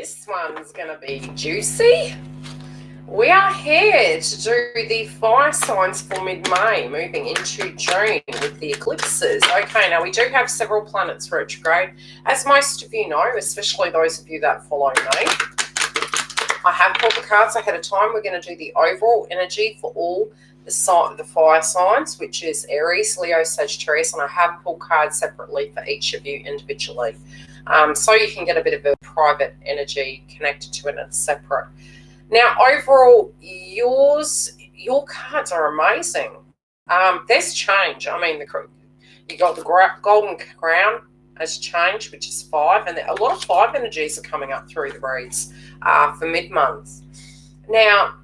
This one's going to be juicy. We are here to do the fire signs for mid-May, moving into June with the eclipses. Okay, now we do have several planets retrograde. As most of you know, especially those of you that follow me, I have pulled the cards ahead of time. We're going to do the overall energy for all the fire signs, which is Aries, Leo, Sagittarius, and I have pulled cards separately for each of you individually. So you can get a bit of a private energy connected to it and separate. Now, overall, your cards are amazing. There's change. I mean, you got the golden crown has changed, which is 5, and a lot of 5 energies are coming up through the reads for mid-month. Now,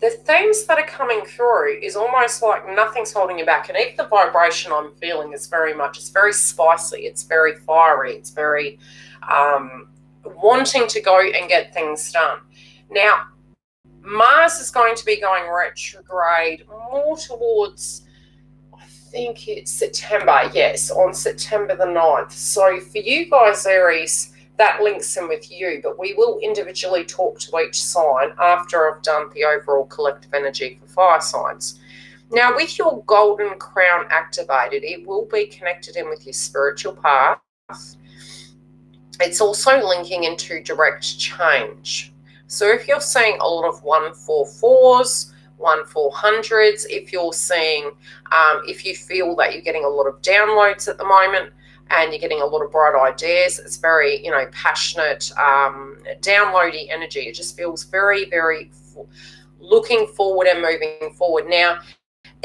the themes that are coming through is almost like nothing's holding you back, and even the vibration I'm feeling is it's very spicy, it's very fiery, it's very wanting to go and get things done. Now, Mars is going to be going retrograde more towards, I think it's September, yes, on September the 9th. So for you guys, Aries, that links in with you, but we will individually talk to each sign after I've done the overall collective energy for fire signs. Now, with your golden crown activated, it will be connected in with your spiritual path. It's also linking into direct change. So if you're seeing a lot of 144s, 1400s, if you're seeing, if you feel that you're getting a lot of downloads at the moment and you're getting a lot of bright ideas, it's very, passionate, downloady energy. It just feels very, very looking forward and moving forward. Now,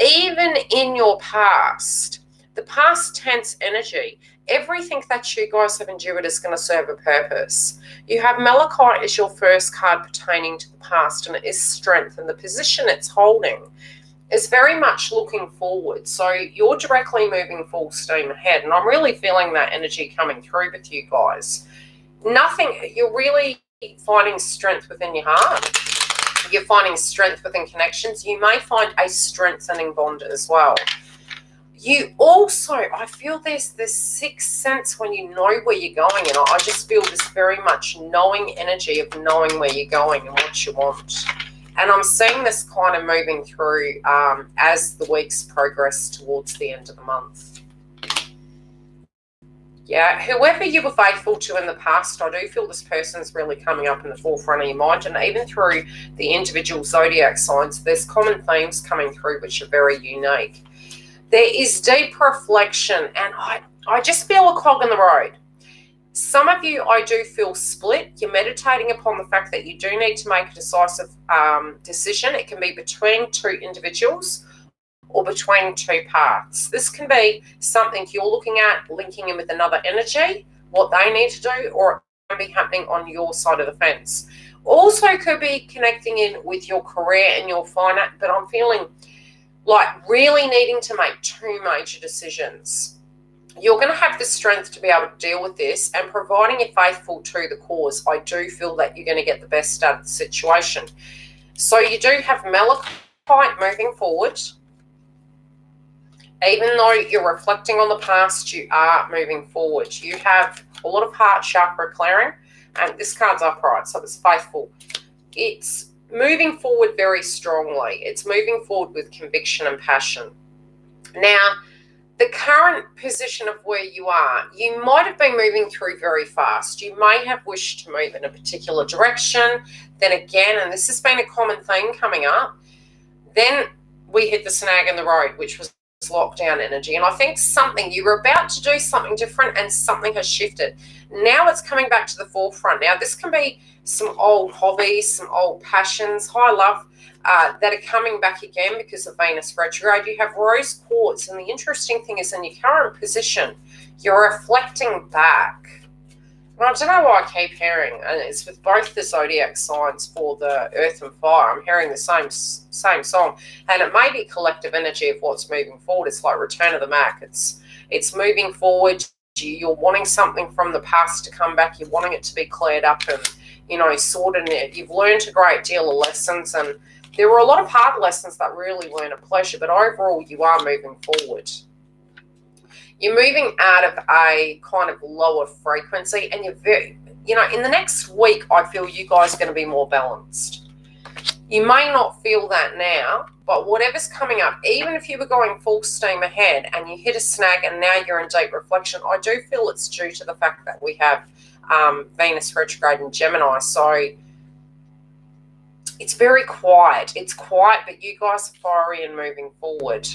even in your past, the past tense energy, everything that you guys have endured is going to serve a purpose. You have Malachite as your first card pertaining to the past, and it is strength, and the position it's holding is very much looking forward. So you're directly moving full steam ahead, and I'm really feeling that energy coming through with you guys. You're really finding strength within your heart. You're finding strength within connections. You may find a strengthening bond as well. You also, I feel there's this sixth sense when you know where you're going, and I just feel this very much knowing energy of knowing where you're going and what you want. And I'm seeing this kind of moving through as the weeks progress towards the end of the month. Yeah, whoever you were faithful to in the past, I do feel this person's really coming up in the forefront of your mind. And even through the individual zodiac signs, there's common themes coming through which are very unique. There is deep reflection, and I just feel a cog in the road. Some of you, I do feel split. You're meditating upon the fact that you do need to make a decisive decision. It can be between two individuals or between two paths. This can be something you're looking at, linking in with another energy, what they need to do, or it can be happening on your side of the fence. Also could be connecting in with your career and your finance, but I'm feeling like really needing to make two major decisions. You're going to have the strength to be able to deal with this, and providing you're faithful to the cause, I do feel that you're going to get the best out of the situation. So you do have Malachite moving forward. Even though you're reflecting on the past, you are moving forward. You have a lot of heart chakra clearing, and this card's upright, so it's faithful. It's moving forward very strongly. It's moving forward with conviction and passion. Now, the current position of where you are, you might have been moving through very fast. You may have wished to move in a particular direction. Then again, and this has been a common theme coming up, then we hit the snag in the road, which was lockdown energy. And I think you were about to do something different and something has shifted. Now it's coming back to the forefront. Now, this can be some old hobbies, some old passions, high love, that are coming back again because of Venus retrograde. You have rose quartz, and the interesting thing is in your current position, you're reflecting back. And I don't know why I keep hearing, and it's with both the zodiac signs for the earth and fire, I'm hearing the same song, and it may be collective energy of what's moving forward. It's like Return of the Mac. It's moving forward. You're wanting something from the past to come back. You're wanting it to be cleared up and, sorted. You've learned a great deal of lessons, and there were a lot of hard lessons that really weren't a pleasure, but overall you are moving forward. You're moving out of a kind of lower frequency, and you know, in the next week, I feel you guys are going to be more balanced. You may not feel that now, but whatever's coming up, even if you were going full steam ahead and you hit a snag and now you're in deep reflection, I do feel it's due to the fact that we have Venus retrograde in Gemini. So it's very quiet. It's quiet, but you guys are fiery and moving forward.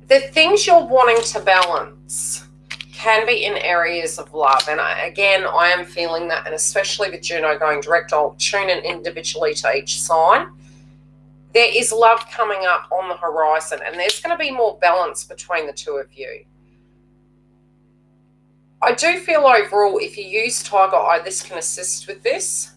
The things you're wanting to balance can be in areas of love. And again, I am feeling that, and especially with Juno going direct, I'll tune in individually to each sign. There is love coming up on the horizon, and there's going to be more balance between the two of you. I do feel overall, if you use Tiger Eye, this can assist with this.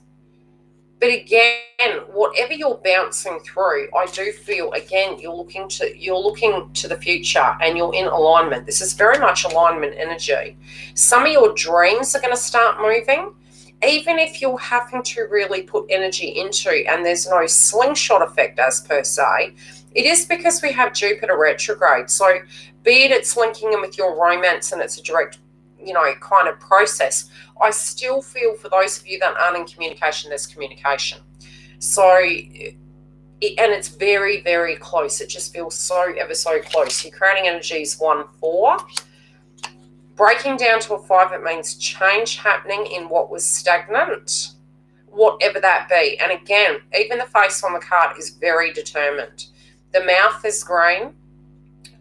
But again, whatever you're bouncing through, I do feel, again, you're looking to the future and you're in alignment. This is very much alignment energy. Some of your dreams are going to start moving, even if you're having to really put energy into, and there's no slingshot effect as per se. It is because we have Jupiter retrograde. So be it it's linking in with your romance and it's a direct, you know, kind of process, I still feel for those of you that aren't in communication, there's communication. So, and it's very, very close. It just feels so ever so close. Your creating energy is 1-4. Breaking down to a 5, it means change happening in what was stagnant, whatever that be. And again, even the face on the card is very determined. The mouth is green,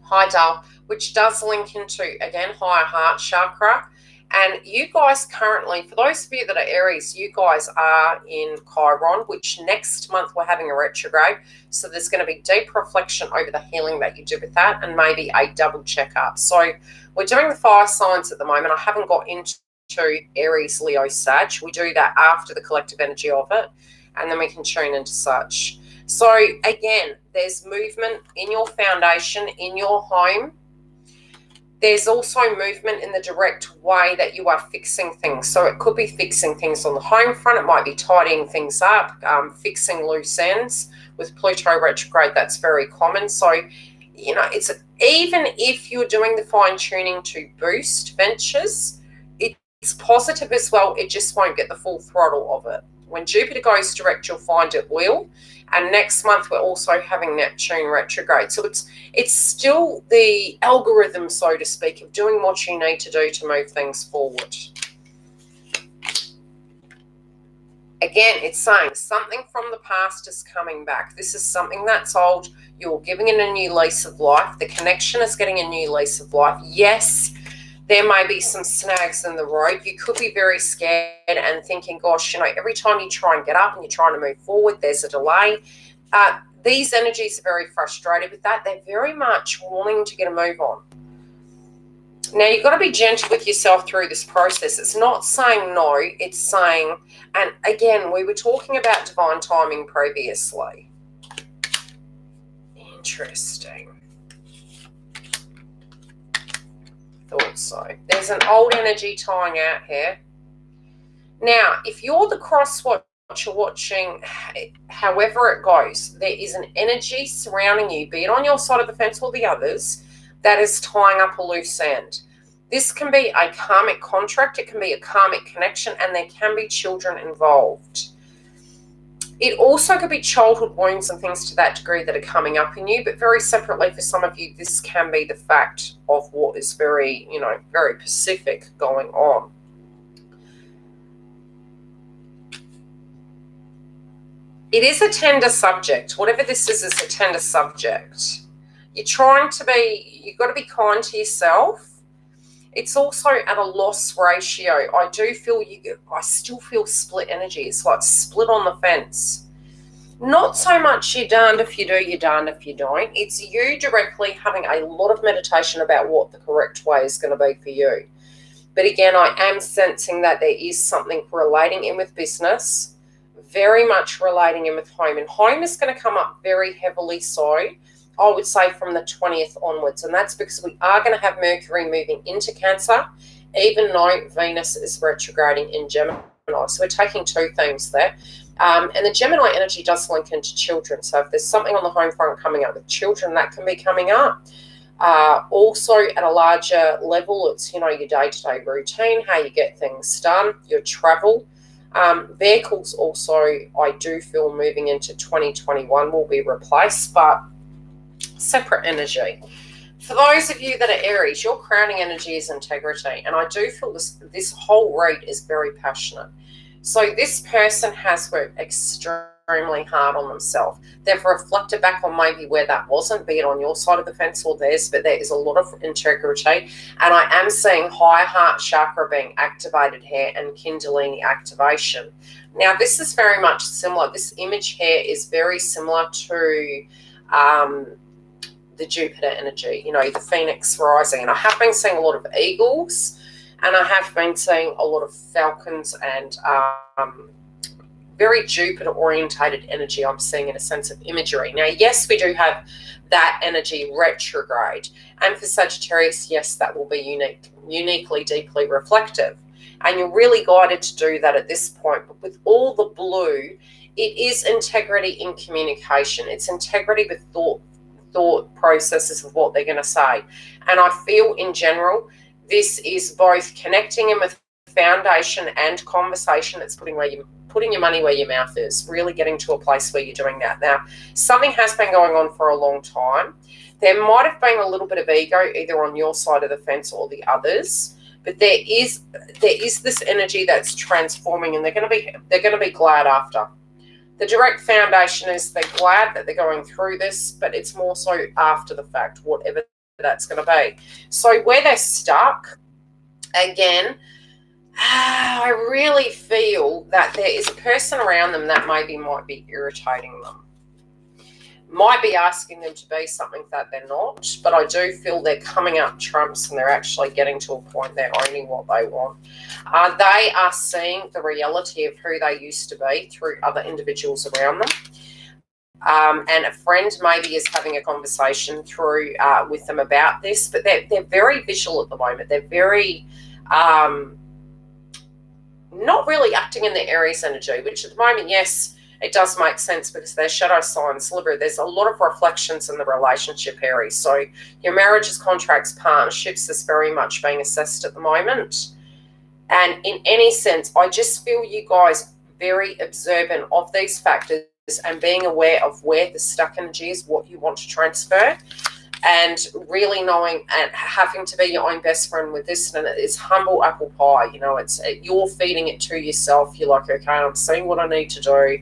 high dull, which does link into, again, higher heart chakra. And you guys currently, for those of you that are Aries, you guys are in Chiron, which next month we're having a retrograde. So there's going to be deep reflection over the healing that you do with that, and maybe a double checkup. So we're doing the fire signs at the moment. I haven't got into Aries, Leo, Sag. We do that after the collective energy of it, and then we can tune into such. So again, there's movement in your foundation, in your home. There's also movement in the direct way that you are fixing things. So it could be fixing things on the home front. It might be tidying things up, fixing loose ends. With Pluto retrograde, that's very common. So, you know, it's even if you're doing the fine tuning to boost ventures, it's positive as well. It just won't get the full throttle of it. When Jupiter goes direct, you'll find it will. And next month, we're also having Neptune retrograde. So it's still the algorithm, so to speak, of doing what you need to do to move things forward. Again, it's saying something from the past is coming back. This is something that's old. You're giving it a new lease of life. The connection is getting a new lease of life. Yes, there may be some snags in the road. You could be very scared and thinking, gosh, you know, every time you try and get up and you're trying to move forward, there's a delay. These energies are very frustrated with that. They're very much wanting to get a move on. Now, you've got to be gentle with yourself through this process. It's not saying no, it's saying, and again, we were talking about divine timing previously. Interesting. Thought so. There's an old energy tying out here. Now, if you're the cross watcher watching, however it goes, there is an energy surrounding you, be it on your side of the fence or the others, that is tying up a loose end. This can be a karmic contract, it can be a karmic connection, and there can be children involved. It also could be childhood wounds and things to that degree that are coming up in you, but very separately for some of you, this can be the fact of what is very, you know, very Pacific going on. It is a tender subject. Whatever this is a tender subject. You're trying to be, you've got to be kind to yourself. It's also at a loss ratio. I still feel split energy. It's like split on the fence. Not so much you're darned if you do, you're darned if you don't. It's you directly having a lot of meditation about what the correct way is going to be for you. But again, I am sensing that there is something relating in with business, very much relating in with home. And home is going to come up very heavily, so I would say from the 20th onwards. And that's because we are going to have Mercury moving into Cancer, even though Venus is retrograding in Gemini. So we're taking two things there. And the Gemini energy does link into children. So if there's something on the home front coming up with children, that can be coming up. Also, at a larger level, it's, your day-to-day routine, how you get things done, your travel. Vehicles also, I do feel moving into 2021 will be replaced, but separate energy. For those of you that are Aries, your crowning energy is integrity, and I do feel this whole read is very passionate. So this person has worked extremely hard on themselves. They've reflected back on maybe where that wasn't, be it on your side of the fence or theirs, but there is a lot of integrity, and I am seeing high heart chakra being activated here and Kundalini activation. Now, this is very much similar. This image here is very similar to the Jupiter energy, the Phoenix rising. And I have been seeing a lot of eagles, and I have been seeing a lot of falcons and very Jupiter orientated energy I'm seeing in a sense of imagery. Now, yes, we do have that energy retrograde. And for Sagittarius, yes, that will be uniquely, deeply reflective. And you're really guided to do that at this point. But with all the blue, it is integrity in communication. It's integrity with thought processes of what they're going to say. And I feel in general, this is both connecting in with foundation and conversation. It's putting your money where your mouth is, really getting to a place where you're doing that. Now, something has been going on for a long time. There might have been a little bit of ego either on your side of the fence or the others, but there is this energy that's transforming, and they're going to be glad after. The direct foundation is they're glad that they're going through this, but it's more so after the fact, whatever that's going to be. So where they're stuck, again, I really feel that there is a person around them that might be irritating them. Might be asking them to be something that they're not, but I do feel they're coming up trumps and they're actually getting to a point they're owning what they want. They are seeing the reality of who they used to be through other individuals around them. And a friend maybe is having a conversation through with them about this, but they're very visual at the moment. They're very not really acting in the Aries energy, which at the moment, yes, it does make sense because their shadow signs, Libra, there's a lot of reflections in the relationship, Aries. So your marriages, contracts, partnerships is very much being assessed at the moment. And in any sense, I just feel you guys very observant of these factors and being aware of where the stuck energy is, what you want to transfer, and really knowing and having to be your own best friend with this. And it's humble apple pie, it's you're feeding it to yourself. You're like, okay, I'm seeing what I need to do.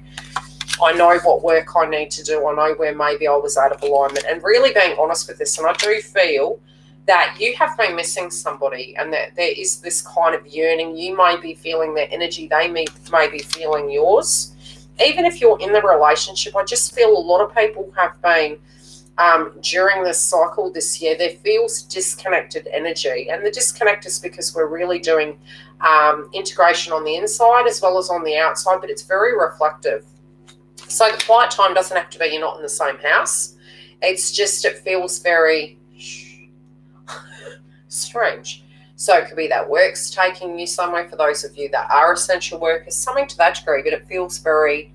I know what work I need to do. I know where maybe I was out of alignment, and really being honest with this. And I do feel that you have been missing somebody, and that there is this kind of yearning. You may be feeling their energy. They may be feeling yours. Even if you're in the relationship, I just feel a lot of people have been, during this cycle this year, there feels disconnected energy. And the disconnect is because we're really doing integration on the inside as well as on the outside, but it's very reflective. So the quiet time doesn't have to be you're not in the same house. It's just it feels very strange. So it could be that work's taking you somewhere for those of you that are essential workers, something to that degree, but it feels very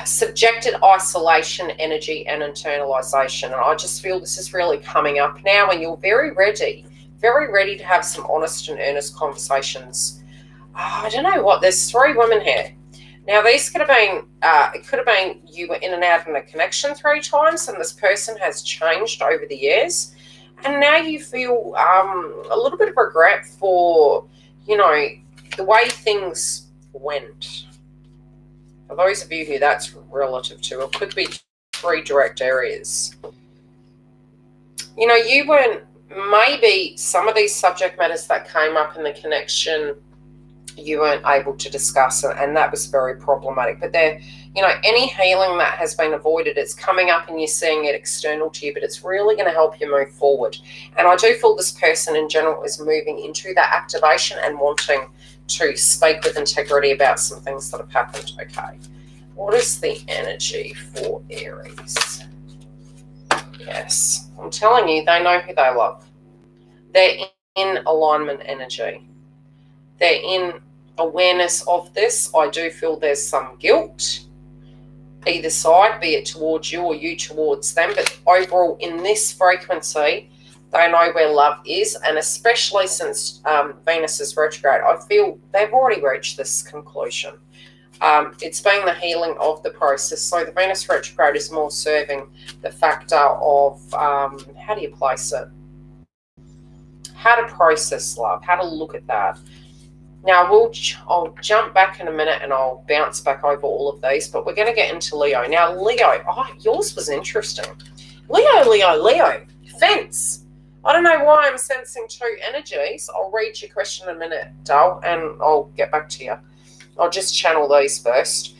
subjected isolation, energy, and internalization. And I just feel this is really coming up now, and you're very ready to have some honest and earnest conversations. I don't know what, there's 3 women here. Now, these could have been, it could have been you were in and out in a connection 3 times, and this person has changed over the years. And now you feel a little bit of regret for, the way things went. For those of you who that's relative to, it could be 3 direct areas. You weren't, maybe some of these subject matters that came up in the connection, you weren't able to discuss it, and that was very problematic. But there, any healing that has been avoided, it's coming up and you're seeing it external to you, but it's really going to help you move forward. And I do feel this person in general is moving into that activation and wanting to speak with integrity about some things that have happened. Okay, what is the energy for Aries? Yes, I'm telling you, they know who they love. They're in alignment energy. They're in awareness of this. I do feel there's some guilt. either side, be it towards you or you towards them. But overall, in this frequency, they know where love is, and especially since Venus is retrograde, I feel they've already reached this conclusion. It's been the healing of the process. So the Venus retrograde is more serving the factor of, how do you place it? How to process love, how to look at that. Now, I'll jump back in a minute and I'll bounce back over all of these, but we're going to get into Leo. Now, Leo, yours was interesting. Leo, fence. I don't know why I'm sensing two energies. I'll read your question in a minute, Dal, and I'll get back to you. I'll just channel these first.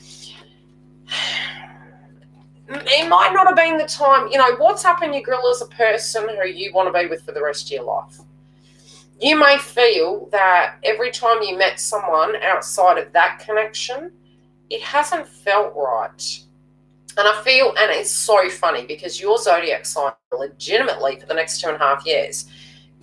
It might not have been the time, what's up in your grill as a person who you want to be with for the rest of your life. You may feel that every time you met someone outside of that connection, it hasn't felt right. And I feel, and it's so funny because your zodiac sign, legitimately for the next 2.5 years,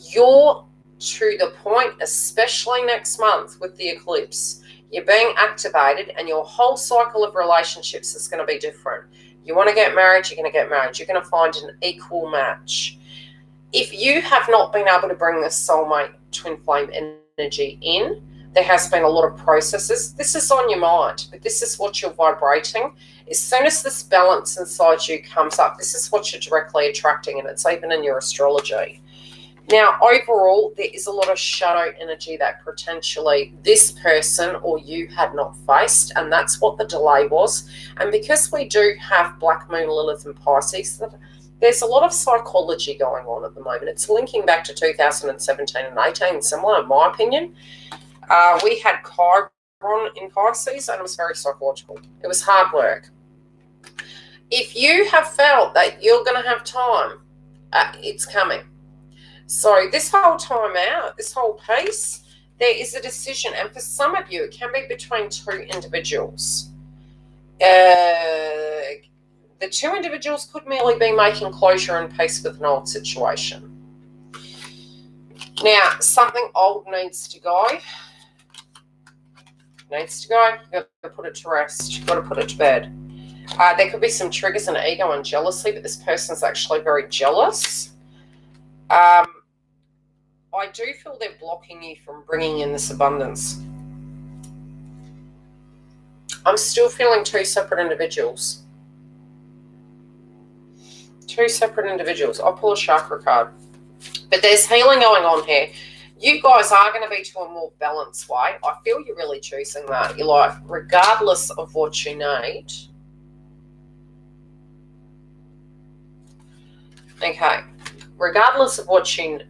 you're to the point, especially next month with the eclipse, you're being activated and your whole cycle of relationships is going to be different. You want to get married, you're going to get married. You're going to find an equal match. If you have not been able to bring this soulmate twin flame energy in, there has been a lot of processes. This is on your mind, but this is what you're vibrating. As soon as this balance inside you comes up, this is what you're directly attracting, and it's even in your astrology. Now, overall, there is a lot of shadow energy that potentially this person or you had not faced, and that's what the delay was. And because we do have Black Moon, Lilith, and Pisces, there's a lot of psychology going on at the moment. It's linking back to 2017 and 18, similar in my opinion. We had Chiron in Pisces, and it was very psychological. It was hard work. If you have felt that you're going to have time, it's coming. So this whole time out, this whole piece, there is a decision. And for some of you, it can be between two individuals. The two individuals could merely be making closure and peace with an old situation. Now, something old needs to go. You've got to put it to rest. You've got to put it to bed. There could be some triggers in ego and jealousy, but this person's actually very jealous. I do feel they're blocking you from bringing in this abundance. I'm still feeling two separate individuals. I'll pull a chakra card. But there's healing going on here. You guys are going to be to a more balanced way. I feel you're really choosing that. You're like, regardless of what you need. Okay. Regardless of what you need.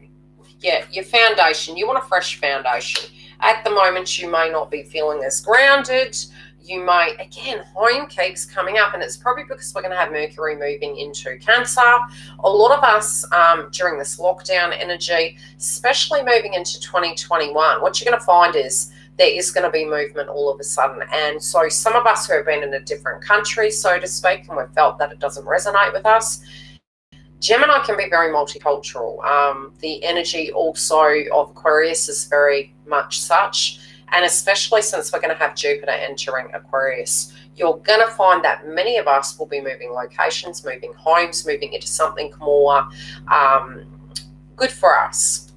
Yeah, your foundation. You want a fresh foundation. At the moment, you may not be feeling as grounded. You may, again, home keeps coming up, and it's probably because we're going to have Mercury moving into Cancer. A lot of us during this lockdown energy, especially moving into 2021, what you're going to find is there is going to be movement all of a sudden. And so some of us who have been in a different country, so to speak, and we've felt that it doesn't resonate with us, Gemini can be very multicultural. The energy also of Aquarius is very much such. And especially since we're going to have Jupiter entering Aquarius, you're going to find that many of us will be moving locations, moving homes, moving into something more good for us.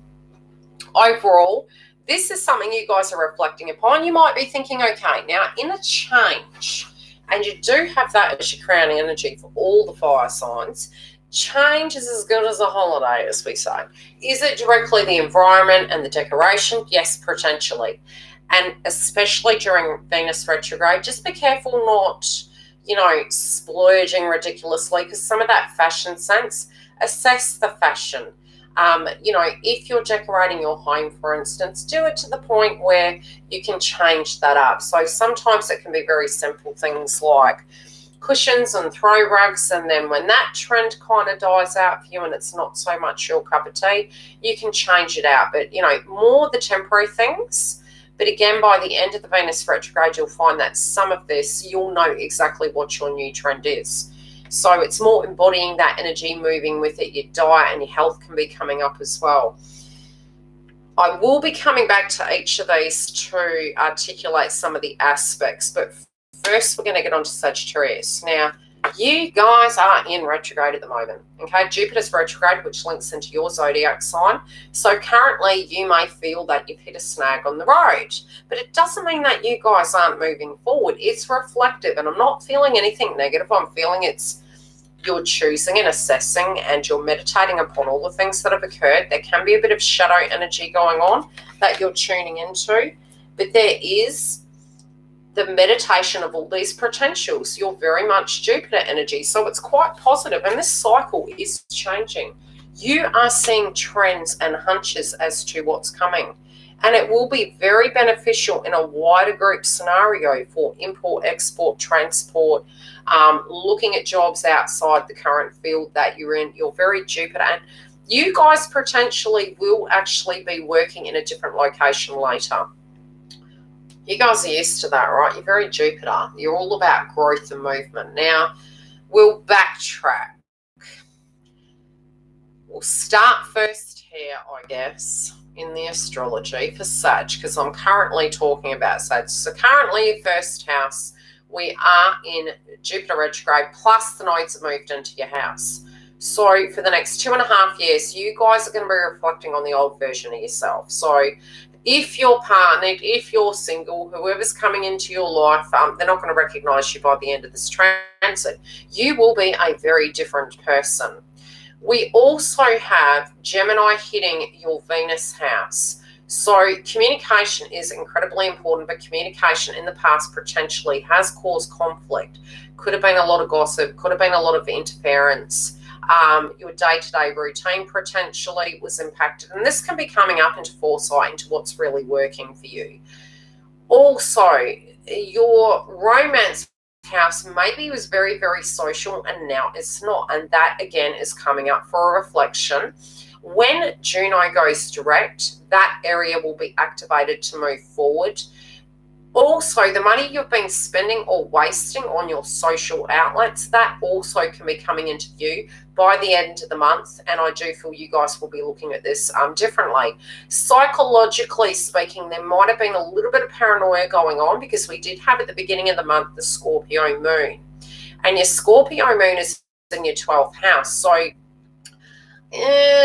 Overall, this is something you guys are reflecting upon. You might be thinking, okay, now in a change, and you do have that as your crowning energy for all the fire signs, change is as good as a holiday, as we say. Is it directly the environment and the decoration? Yes, potentially. And especially during Venus retrograde, just be careful not, splurging ridiculously, because some of that fashion sense, assess the fashion. If you're decorating your home, for instance, do it to the point where you can change that up. So sometimes it can be very simple things like cushions and throw rugs, and then when that trend kind of dies out for you and it's not so much your cup of tea, you can change it out. But, more the temporary things. But again, by the end of the Venus retrograde, you'll find that some of this, you'll know exactly what your new trend is. So it's more embodying that energy, moving with it. Your diet and your health can be coming up as well. I will be coming back to each of these to articulate some of the aspects, but first we're going to get on to Sagittarius. Now, you guys are in retrograde at the moment, okay? Jupiter's retrograde, which links into your zodiac sign. So currently you may feel that you've hit a snag on the road, but it doesn't mean that you guys aren't moving forward. It's reflective, and I'm not feeling anything negative. I'm feeling you're choosing and assessing, and you're meditating upon all the things that have occurred. There can be a bit of shadow energy going on that you're tuning into, but there is the meditation of all these potentials. You're very much Jupiter energy, so it's quite positive, and this cycle is changing. You are seeing trends and hunches as to what's coming, and it will be very beneficial in a wider group scenario for import, export, transport, looking at jobs outside the current field that you're in. You're very Jupiter, and you guys potentially will actually be working in a different location later. You guys are used to that, right? You're very Jupiter. You're all about growth and movement. Now, we'll backtrack. We'll start first here, I guess, in the astrology for Sag, because I'm currently talking about Sag. So currently, first house, we are in Jupiter retrograde, plus the nodes have moved into your house. So for the next 2.5 years, you guys are going to be reflecting on the old version of yourself. So if you're partnered, if you're single, whoever's coming into your life, they're not going to recognize you by the end of this transit. You will be a very different person. We also have Gemini hitting your Venus house. So communication is incredibly important, but communication in the past potentially has caused conflict. Could have been a lot of gossip, could have been a lot of interference. Your day-to-day routine potentially was impacted, and this can be coming up into foresight into what's really working for you. Also, your romance house maybe was very, very social, and now it's not, and that again is coming up for a reflection. When Juno goes direct, that area will be activated to move forward. Also, the money you've been spending or wasting on your social outlets, that also can be coming into view by the end of the month, and I do feel you guys will be looking at this differently. Psychologically speaking, there might have been a little bit of paranoia going on, because we did have at the beginning of the month the Scorpio moon, and your Scorpio moon is in your 12th house. So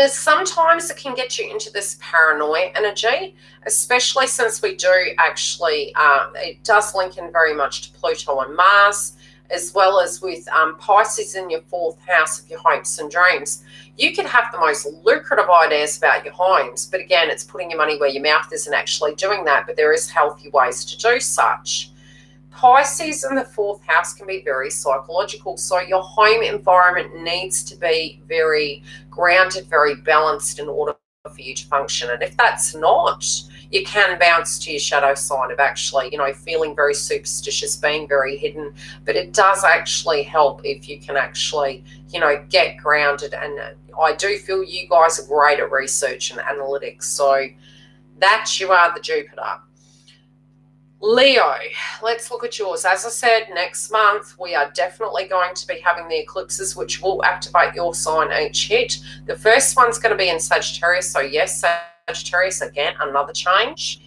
sometimes it can get you into this paranoia energy, especially since we do actually, it does link in very much to Pluto and Mars, as well as with Pisces in your 4th house of your hopes and dreams. You could have the most lucrative ideas about your homes, but again, it's putting your money where your mouth isn't actually doing that, but there is healthy ways to do such. Pisces in the 4th house can be very psychological, so your home environment needs to be very grounded, very balanced in order for you to function. And if that's not, you can bounce to your shadow sign of actually, feeling very superstitious, being very hidden. But it does actually help if you can actually, get grounded. And I do feel you guys are great at research and analytics. So that you are the Jupiter. Leo, let's look at yours. As I said, next month we are definitely going to be having the eclipses, which will activate your sign each hit. The first one's going to be in Sagittarius, so yes, Sagittarius, again, another change.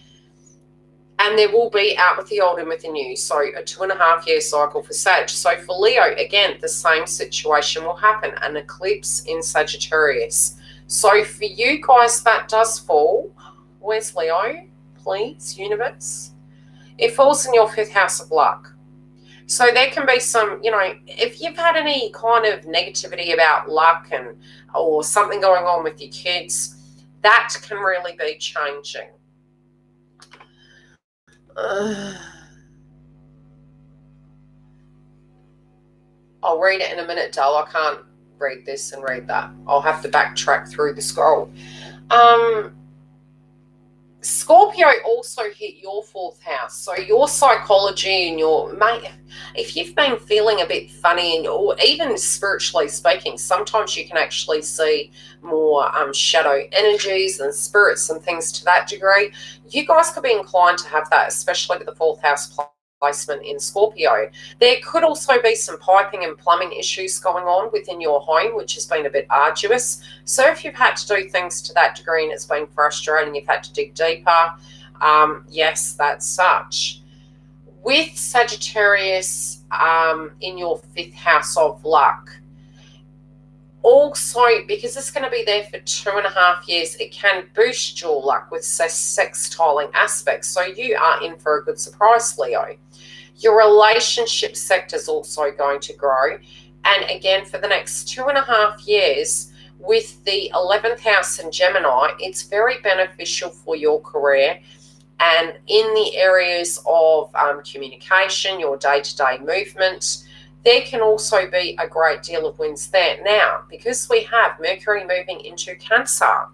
And there will be out with the old and with the new, so a 2.5-year cycle for Sag. So for Leo, again, the same situation will happen, an eclipse in Sagittarius. So for you guys, that does fall. Where's Leo? Please, universe. It falls in your 5th house of luck. So there can be some, if you've had any kind of negativity about luck or something going on with your kids, that can really be changing. I'll read it in a minute, Dale. I can't read this and read that. I'll have to backtrack through the scroll. Scorpio also hit your 4th house, so your psychology and if you've been feeling a bit funny, or even spiritually speaking, sometimes you can actually see more shadow energies and spirits and things to that degree. You guys could be inclined to have that, especially with the 4th house placement in Scorpio. There could also be some piping and plumbing issues going on within your home, which has been a bit arduous. So if you've had to do things to that degree and it's been frustrating, you've had to dig deeper, yes, that's such. With Sagittarius in your 5th house of luck, also, because it's going to be there for 2.5 years, it can boost your luck with sextiling aspects. So you are in for a good surprise, Leo. Your relationship sector is also going to grow. And again, for the next 2.5 years, with the 11th house in Gemini, it's very beneficial for your career. And in the areas of communication, your day-to-day movement, there can also be a great deal of wins there. Now, because we have Mercury moving into Cancer,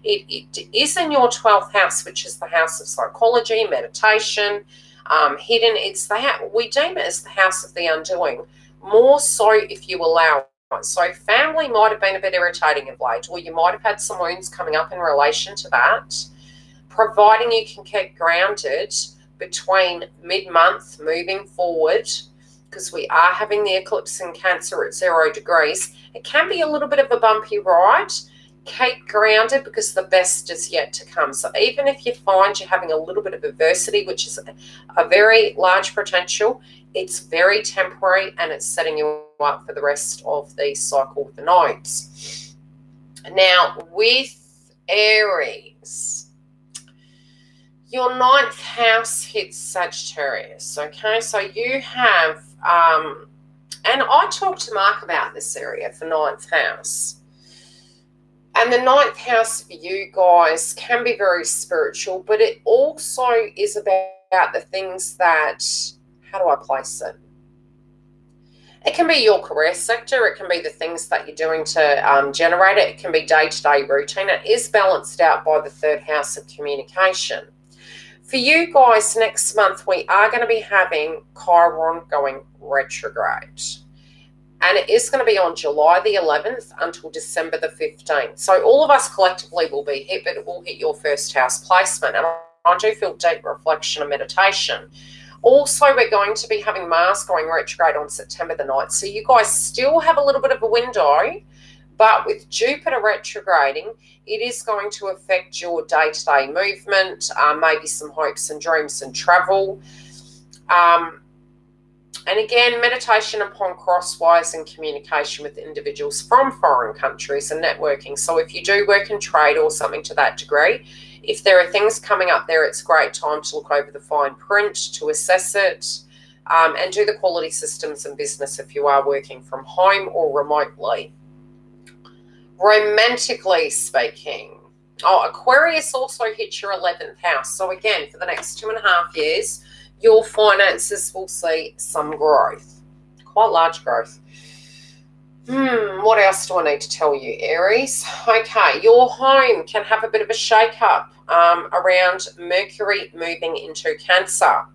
it is in your 12th house, which is the house of psychology, meditation, hidden. We deem it as the house of the undoing, more so if you allow it. So family might have been a bit irritating of late, or you might have had some wounds coming up in relation to that. Providing you can keep grounded between mid-month moving forward, because we are having the eclipse in Cancer at 0 degrees. It can be a little bit of a bumpy ride. Keep grounded because the best is yet to come. So even if you find you're having a little bit of adversity, which is a very large potential, it's very temporary and it's setting you up for the rest of the cycle with the nodes. Now, with Aries, your 9th house hits Sagittarius, okay? So you have, and I talked to Mark about this area for 9th house. And the 9th house for you guys can be very spiritual, but it also is about the things that, how do I place it? It can be your career sector. It can be the things that you're doing to generate it. It can be day-to-day routine. It is balanced out by the 3rd house of communication. For you guys, next month, we are going to be having Chiron going retrograde. And it is going to be on July the 11th until December the 15th. So all of us collectively will be hit, but it will hit your 1st house placement. And I do feel deep reflection and meditation. Also, we're going to be having Mars going retrograde on September the 9th. So you guys still have a little bit of a window, but with Jupiter retrograding, it is going to affect your day-to-day movement, maybe some hopes and dreams and travel. And again, meditation upon crosswise and communication with individuals from foreign countries and networking. So if you do work and trade or something to that degree, if there are things coming up there, it's a great time to look over the fine print, to assess it, and do the quality systems and business if you are working from home or remotely. Romantically speaking, Aquarius also hits your 11th house. So again, for the next 2.5 years, your finances will see some growth, quite large growth. What else do I need to tell you, Aries? Okay, your home can have a bit of a shake-up around Mercury moving into Cancer.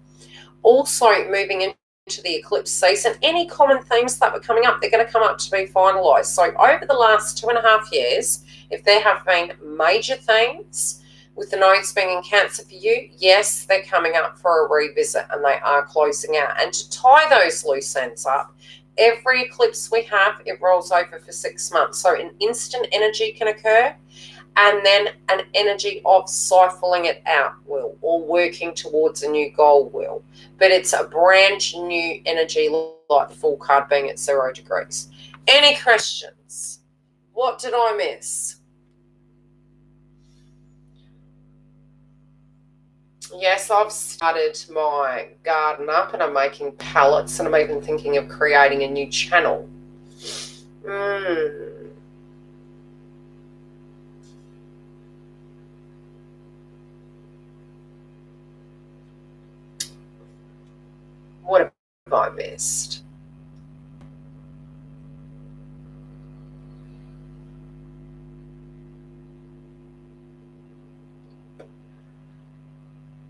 Also moving into the eclipse season, any common themes that were coming up, they're going to come up to be finalised. So over the last 2.5 years, if there have been major themes, with the nodes being in Cancer for you, yes, they're coming up for a revisit and they are closing out. And to tie those loose ends up, every eclipse we have, it rolls over for 6 months. So an instant energy can occur and then an energy of siphoning it out will, or working towards a new goal will. But it's a brand new energy, like the full card being at 0 degrees. Any questions? What did I miss? Yes, I've started my garden up and I'm making pallets and I'm even thinking of creating a new channel. What have I missed?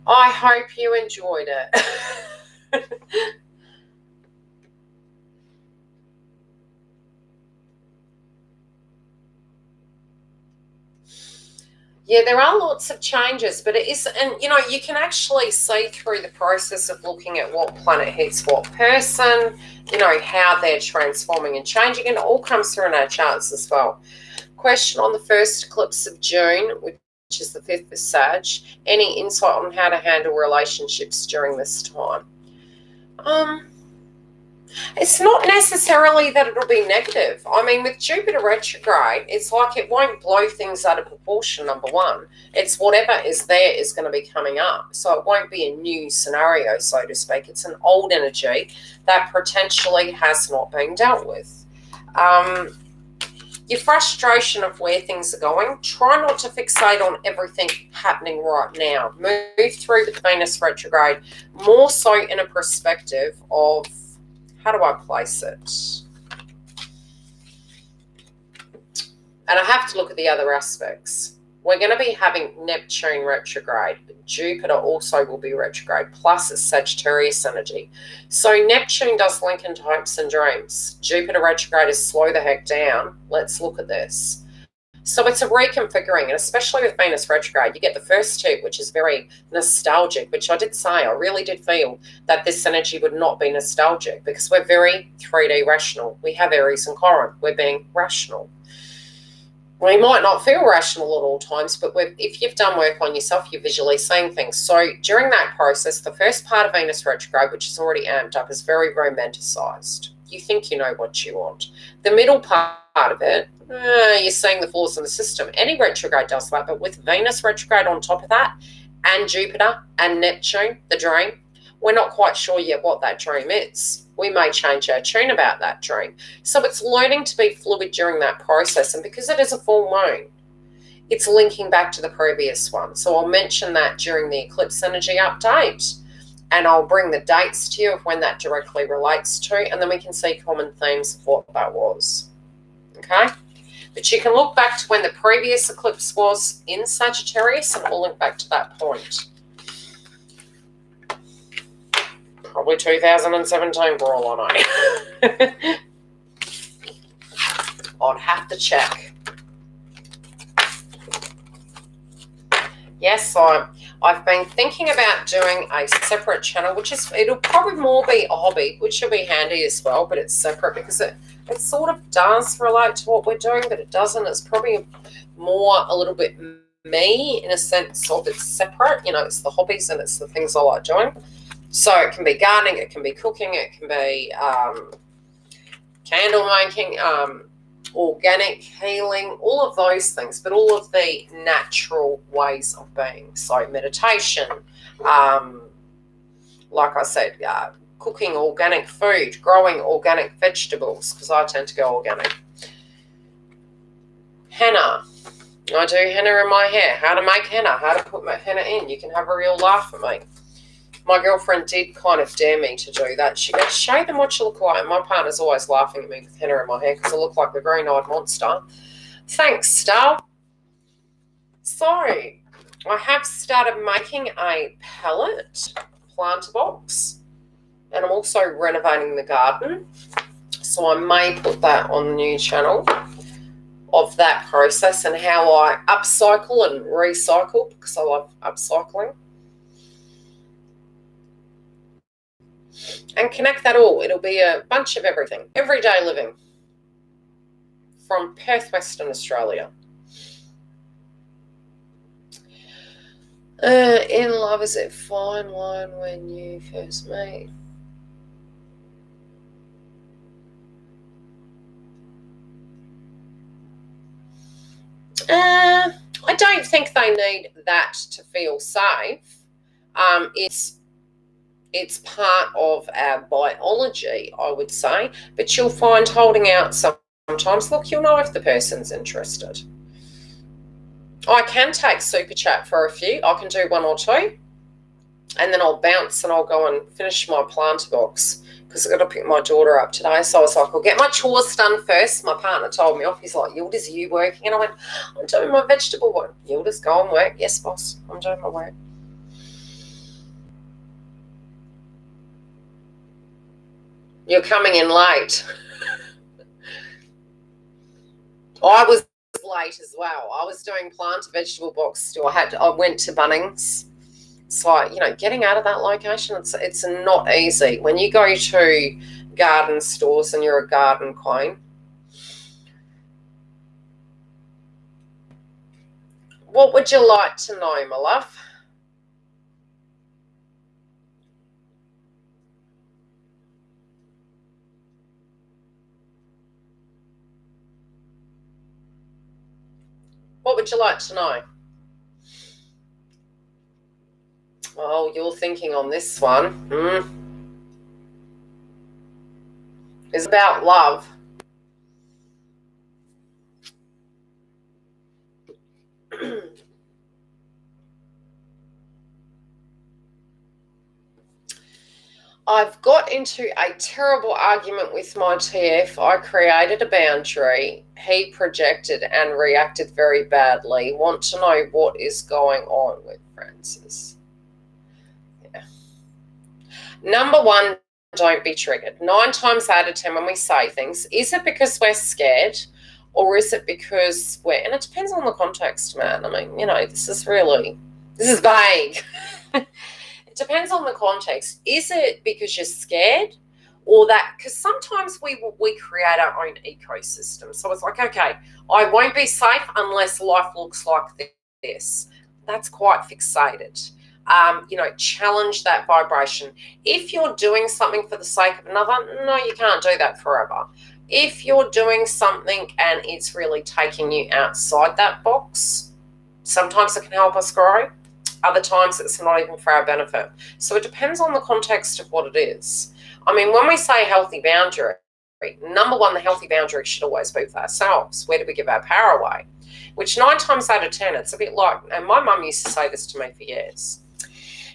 I hope you enjoyed it. Yeah, there are lots of changes, but it is, and you know, you can actually see through the process of looking at what planet hits what person, you know, how they're transforming and changing, and it all comes through in our charts as well. Question on the first eclipse of June, which is the 5th of Sag. Any insight on how to handle relationships during this time? It's not necessarily that it'll be negative. I mean, with Jupiter retrograde, it's like it won't blow things out of proportion, number one. It's whatever is there is going to be coming up. So it won't be a new scenario, so to speak. It's an old energy that potentially has not been dealt with. Your frustration of where things are going, try not to fixate on everything happening right now. Move through the Venus retrograde more so in a perspective of, how do I place it? And I have to look at the other aspects. We're going to be having Neptune retrograde. Jupiter also will be retrograde, plus it's Sagittarius energy. So Neptune does link into hopes and dreams. Jupiter retrograde is slow the heck down. Let's look at this. So it's a reconfiguring, and especially with Venus retrograde, you get the first two, which is very nostalgic, which I did say, I really did feel that this energy would not be nostalgic because we're very 3D rational. We have Aries and Chiron. We're being rational. We might not feel rational at all times, but if you've done work on yourself, you're visually seeing things. So during that process, the first part of Venus retrograde, which is already amped up, is very romanticized. You think you know what you want. The middle part of it, you're seeing the flaws in the system. Any retrograde does that, but with Venus retrograde on top of that, and Jupiter and Neptune, the dream, we're not quite sure yet what that dream is. We may change our tune about that dream. So it's learning to be fluid during that process. And because it is a full moon, it's linking back to the previous one. So I'll mention that during the eclipse energy update. And I'll bring the dates to you of when that directly relates to. And then we can see common themes of what that was. Okay? But you can look back to when the previous eclipse was in Sagittarius, and we'll link back to that point. Probably 2017 for all I know. I'd have to check. Yes, I've been thinking about doing a separate channel, it'll probably more be a hobby, which will be handy as well, but it's separate because it sort of does relate to what we're doing, but it doesn't. It's probably more a little bit me in a sense of it's separate. You know, it's the hobbies and it's the things I like doing. So it can be gardening, it can be cooking, it can be candle making, organic healing, all of those things, but all of the natural ways of being. So meditation, like I said, cooking organic food, growing organic vegetables, because I tend to go organic. Henna. I do henna in my hair. How to make henna, how to put my henna in. You can have a real laugh at me. My girlfriend did kind of dare me to do that. She goes, show them what you look like. And my partner's always laughing at me with henna in my hair because I look like the green-eyed monster. Thanks, Star. So, I have started making a palette planter box. And I'm also renovating the garden. So I may put that on the new channel of that process and how I upcycle and recycle because I love upcycling. And connect that all. It'll be a bunch of everything. Everyday living. From Perth, Western Australia. In love, is it fine wine when you first meet? I don't think they need that to feel safe. It's part of our biology, I would say, but you'll find holding out sometimes, look, you'll know if the person's interested. I can take super chat for a few. I can do one or two, and then I'll bounce and I'll go and finish my planter box because I've got to pick my daughter up today. So I was like, I'll get my chores done first. My partner told me off. He's like, Yildiz, are you working? And I went, I'm doing my vegetable one. Yildiz, go and work. Yes, boss, I'm doing my work. You're coming in late. I was late as well. I was doing planter vegetable box still. I went to Bunnings. It's like, you know, getting out of that location, it's not easy. When you go to garden stores and you're a garden queen. What would you like to know, my love? What would you like to know? Oh, you're thinking on this one. It's about love. I've got into a terrible argument with my TF. I created a boundary. He projected and reacted very badly. Want to know what is going on with Francis? Yeah. Number one, don't be triggered. 9 times out of 10 when we say things, is it because we're scared or is it because and it depends on the context, man. I mean, this is vague. It depends on the context. Is it because you're scared or that, because sometimes we create our own ecosystem. So it's like, okay, I won't be safe unless life looks like this. That's quite fixated. Challenge that vibration. If you're doing something for the sake of another, no, you can't do that forever. If you're doing something and it's really taking you outside that box, sometimes it can help us grow. Other times it's not even for our benefit. So it depends on the context of what it is. I mean, when we say healthy boundary, number one, the healthy boundary should always be with ourselves. Where do we give our power away? Which 9 times out of 10, it's a bit like, and my mum used to say this to me for years.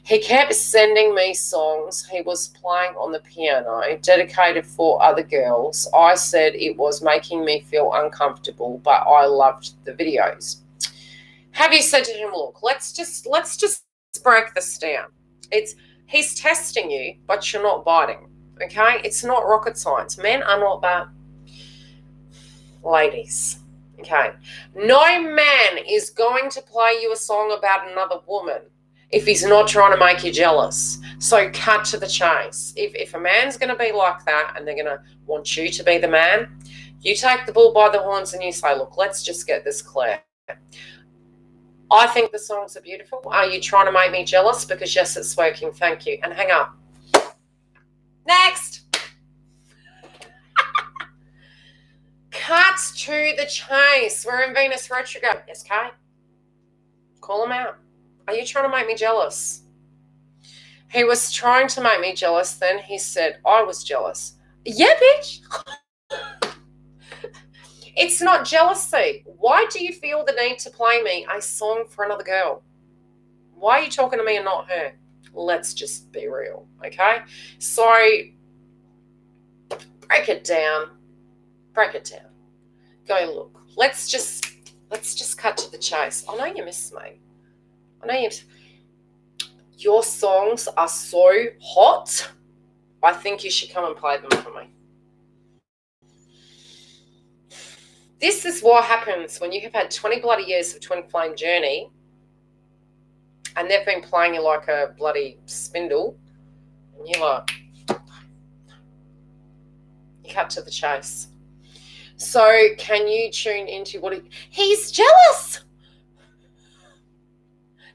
He kept sending me songs he was playing on the piano, dedicated for other girls. I said it was making me feel uncomfortable, but I loved the videos. Have you said to him, look, let's just break this down. He's testing you, but you're not biting, okay? It's not rocket science. Men are not that. Ladies, okay? No man is going to play you a song about another woman if he's not trying to make you jealous. So cut to the chase. If a man's going to be like that and they're going to want you to be the man, you take the bull by the horns and you say, look, let's just get this clear. I think the songs are beautiful. Are you trying to make me jealous? Because yes, it's working. Thank you. And hang up. Next. Cut to the chase. We're in Venus retrograde. Yes, Kate. Call him out. Are you trying to make me jealous? He was trying to make me jealous. Then he said, I was jealous. Yeah, bitch. It's not jealousy. Why do you feel the need to play me a song for another girl? Why are you talking to me and not her? Let's just be real, okay? So break it down. Break it down. Go look. Let's just cut to the chase. I know you miss me. I know your songs are so hot. I think you should come and play them for me. This is what happens when you have had 20 bloody years of twin flame journey and they've been playing you like a bloody spindle and you're like, you cut to the chase. So can you tune into what he's jealous?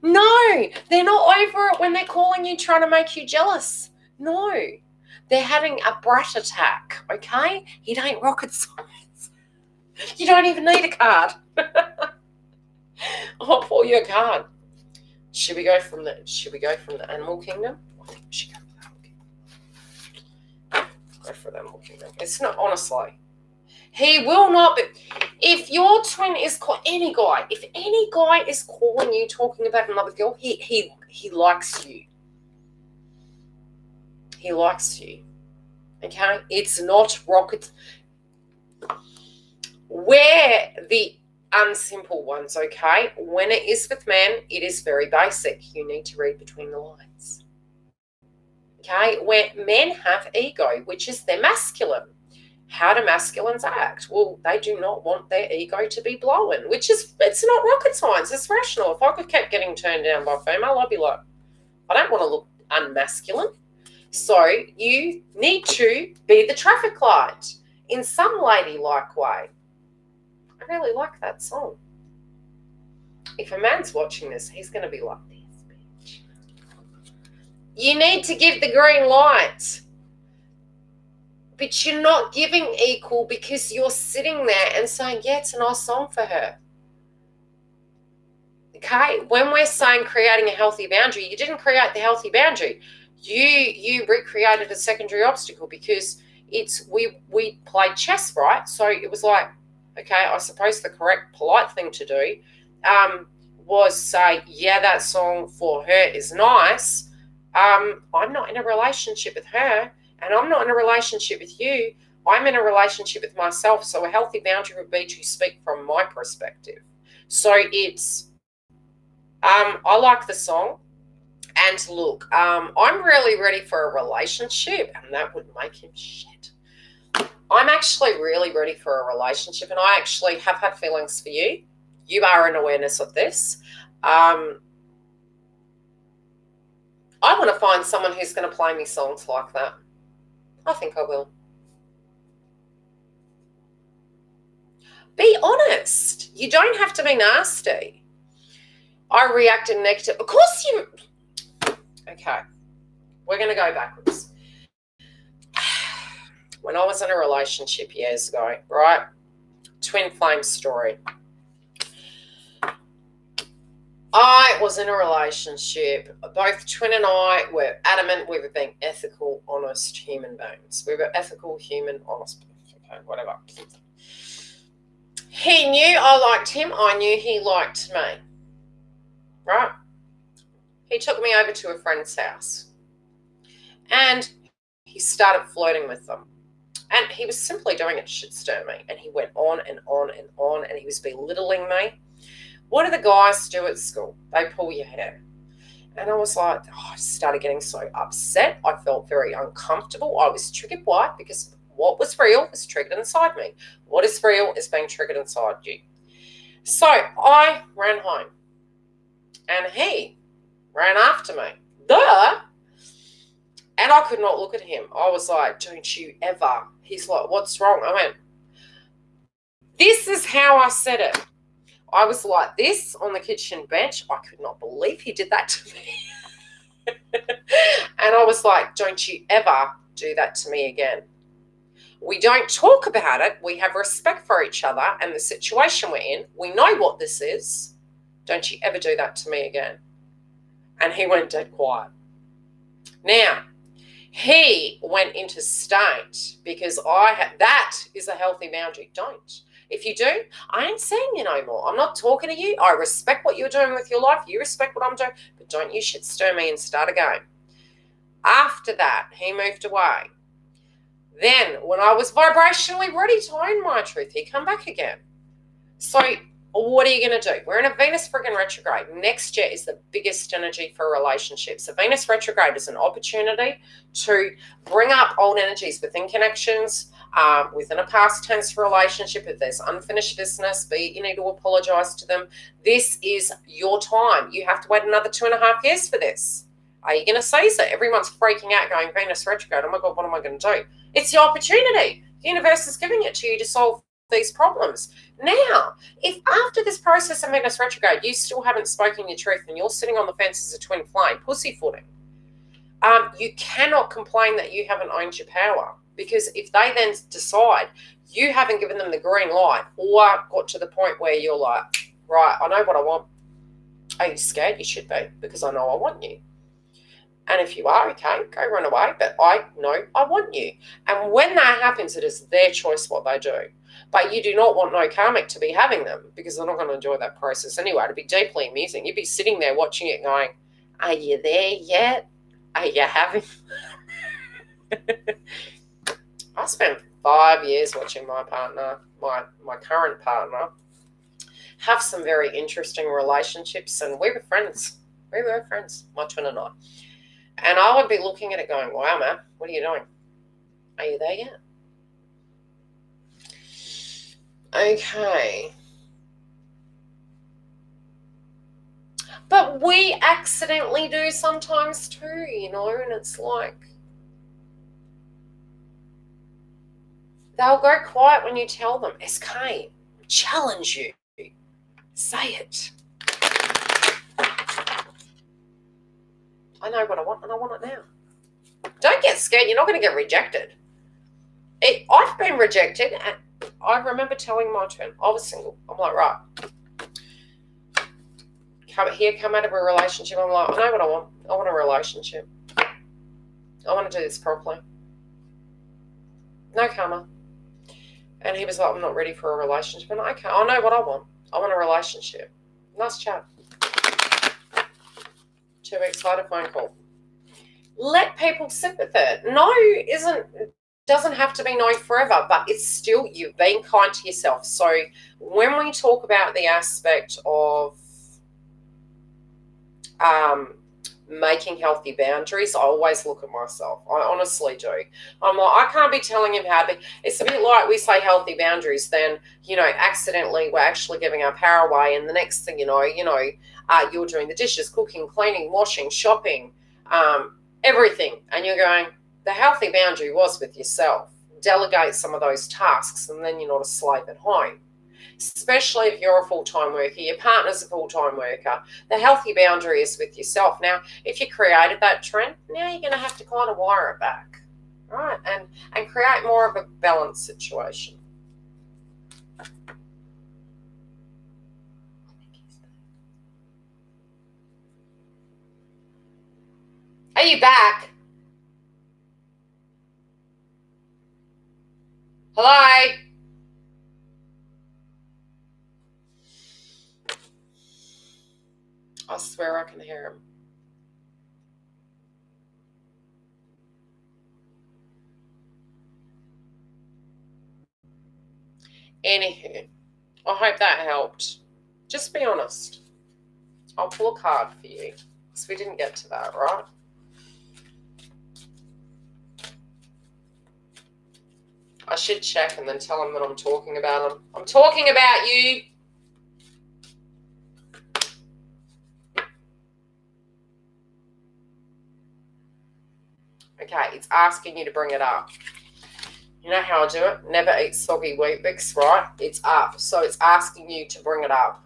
No, they're not over it when they're calling you trying to make you jealous. No, they're having a brat attack, okay? It ain't rocket science. You don't even need a card. I'll pull you a card. Should we go from the animal kingdom? I think we should go for the animal kingdom. Go for the animal kingdom. It's not, honestly. He will not be. If your twin is if any guy is calling you talking about another girl, he likes you. He likes you. Okay? It's not rocket. We're the unsimple ones, okay? When it is with men, it is very basic. You need to read between the lines. Okay? Where men have ego, which is their masculine. How do masculines act? Well, they do not want their ego to be blown, it's not rocket science. It's rational. If I could keep getting turned down by a female, I'd be like, I don't want to look unmasculine. So you need to be the traffic light in some ladylike way. I really like that song. If a man's watching this, he's going to be like, this bitch. You need to give the green light. But you're not giving equal because you're sitting there and saying, yeah, it's a nice song for her. Okay, when we're saying creating a healthy boundary, you didn't create the healthy boundary. You recreated a secondary obstacle because we played chess, right? So it was like, okay, I suppose the correct polite thing to do was say, yeah, that song for her is nice. I'm not in a relationship with her, and I'm not in a relationship with you. I'm in a relationship with myself. So a healthy boundary would be to speak from my perspective. So it's I like the song. And look, I'm really ready for a relationship, and that would make him shit. I'm actually really ready for a relationship, and I actually have had feelings for you. You are in awareness of this. I want to find someone who's going to play me songs like that. I think I will. Be honest. You don't have to be nasty. I reacted negative. Of course you... Okay, we're going to go backwards. When I was in a relationship years ago, right? Twin flame story. I was in a relationship. Both Twin and I were adamant we were being ethical, honest human beings. We were ethical, human, honest. Okay, whatever. He knew I liked him. I knew he liked me. Right? He took me over to a friend's house. And he started flirting with them. And he was simply doing it to shit stir me. And he went on and on and on. And he was belittling me. What do the guys do at school? They pull your hair. And I was like, I started getting so upset. I felt very uncomfortable. I was triggered. Why? Because what was real was triggered inside me. What is real is being triggered inside you. So I ran home. And he ran after me. Duh! And I could not look at him. I was like, don't you ever. He's like, what's wrong? I went, this is how I said it. I was like this on the kitchen bench. I could not believe he did that to me. And I was like, don't you ever do that to me again. We don't talk about it. We have respect for each other and the situation we're in. We know what this is. Don't you ever do that to me again. And he went dead quiet. Now, he went into state because that is a healthy boundary. Don't. If you do, I ain't seeing you no more. I'm not talking to you. I respect what you're doing with your life. You respect what I'm doing. But don't you shit stir me and start again. After that, he moved away. Then, when I was vibrationally ready to own my truth, he come back again. So, what are you going to do? We're in a Venus friggin' retrograde. Next year is the biggest energy for relationships. So Venus retrograde is an opportunity to bring up old energies within connections, within a past tense relationship. If there's unfinished business, be it you need to apologize to them. This is your time. You have to wait another 2.5 years for this. Are you going to seize it? Everyone's freaking out going, Venus retrograde. Oh my God, what am I going to do? It's your opportunity. The universe is giving it to you to solve these problems. Now, if after this process of Venus retrograde, you still haven't spoken your truth and you're sitting on the fence as a twin flame, pussyfooting, you cannot complain that you haven't owned your power. Because if they then decide you haven't given them the green light or got to the point where you're like, right, I know what I want. Are you scared? You should be, because I know I want you. And if you are, okay, go run away. But I know I want you. And when that happens, it is their choice what they do. But you do not want no karmic to be having them, because they're not going to enjoy that process anyway. It'd be deeply amusing. You'd be sitting there watching it going, are you there yet? Are you having... I spent 5 years watching my partner, my current partner, have some very interesting relationships, and we were friends. We were friends, my twin and I. And I would be looking at it going, wow, man, what are you doing? Are you there yet? Okay. But we accidentally do sometimes too, you know, and it's like, they'll go quiet when you tell them, SK, challenge you. Say it. I know what I want, and I want it now. Don't get scared. You're not going to get rejected. I've been rejected, and I remember telling my twin, I was single. I'm like, right, come out of a relationship. I'm like, I know what I want. I want a relationship. I want to do this properly. No karma. And he was like, I'm not ready for a relationship. And okay, I know what I want. I want a relationship. Nice chat. 2 weeks later, phone call. Let people sit with it. No doesn't have to be no forever, but it's still, you've been kind to yourself. So when we talk about the aspect of making healthy boundaries, I always look at myself. I honestly do. I'm like, I can't be telling him how to be. It's a bit like we say healthy boundaries, then, accidentally we're actually giving our power away. And the next thing you know, you're doing the dishes, cooking, cleaning, washing, shopping, everything. And you're going, the healthy boundary was with yourself. Delegate some of those tasks, and then you're not a slave at home. Especially if you're a full-time worker, your partner's a full-time worker, the healthy boundary is with yourself. Now, if you created that trend, now you're going to have to kind of wire it back, right? And create more of a balanced situation. Are you back? Hello? I swear I can hear him. Anywho, I hope that helped. Just be honest. I'll pull a card for you because we didn't get to that, right? I should check and then tell him that I'm talking about him. I'm talking about you. Okay, it's asking you to bring it up. You know how I do it? Never eat soggy Weet-Bix, right? It's up. So it's asking you to bring it up.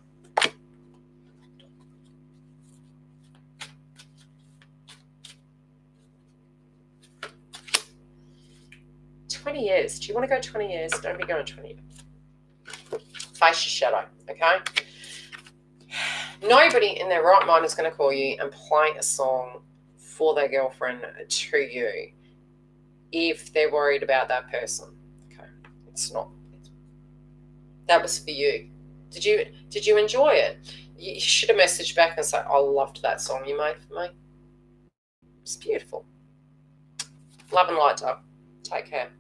$20. Do you want to go 20 years? Don't be going 20 years. Face your shadow, okay? Nobody in their right mind is going to call you and play a song for their girlfriend to you if they're worried about that person. Okay, it's not. That was for you. Did you enjoy it? You should have messaged back and said, I loved that song you made for me. It's beautiful. Love and light up. Take care.